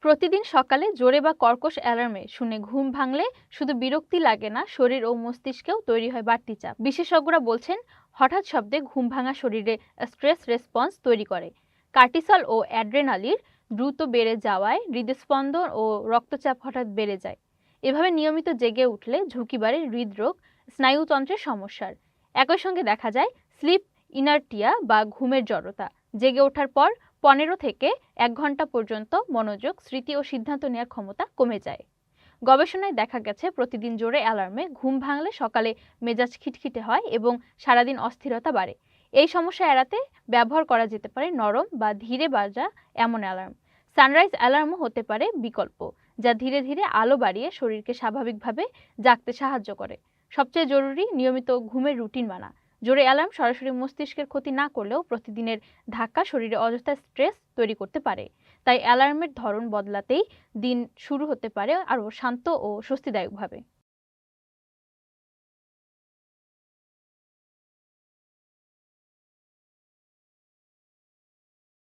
প্রতিদিন সকালে জোরে বা কর্কশ অ্যালার্মে শুনে ঘুম ভাঙলে শুধু বিরক্তি লাগে না, শরীর ও মস্তিষ্কেও তৈরি হয় বাড়তি চাপ। বিশেষজ্ঞরা বলছেন, হঠাৎ শব্দে ঘুম ভাঙা শরীরে স্ট্রেস রেসপন্স তৈরি করে। কার্টিসল ও অ্যাড্রেনালিন দ্রুত বেড়ে যাওয়ায় হৃদস্পন্দন ও রক্তচাপ হঠাৎ বেড়ে যায়। এভাবে নিয়মিত জেগে উঠলে ঝুঁকি বাড়ে হৃদরোগ, স্নায়ুতন্ত্রের সমস্যার। একই সঙ্গে দেখা যায় স্লিপ ইনারটিয়া বা ঘুমের জড়তা। জেগে ওঠার পর 15 থেকে 1 ঘন্টা পর্যন্ত মনোযোগ, স্মৃতি ও সিদ্ধান্ত নেওয়ার ক্ষমতা কমে যায়। গবেষণায় দেখা গেছে, প্রতিদিন জোরে অ্যালার্মে ঘুম ভাঙলে সকালে মেজাজ খিটখিটে হয় এবং সারাদিন অস্থিরতা বাড়ে। এই সমস্যা এড়াতে ব্যবহার করা যেতে পারে নরম বা ধীরে বাজা এমন অ্যালার্ম। সানরাইজ অ্যালার্মও হতে পারে বিকল্প, যা ধীরে ধীরে আলো বাড়িয়ে শরীরকে স্বাভাবিকভাবে জাগতে সাহায্য করে। সবচেয়ে জরুরি, নিয়মিত ঘুমের রুটিন মানা। জোরে অ্যালার্ম সরাসরি মস্তিষ্কের ক্ষতি না করলেও প্রতিদিনের ধাক্কা শরীরে অযথা স্ট্রেস তৈরি করতে পারে। তাই অ্যালার্মের ধরন বদলাতেই দিন শুরু হতে পারে আরও শান্ত ও স্বস্তিদায়কভাবে।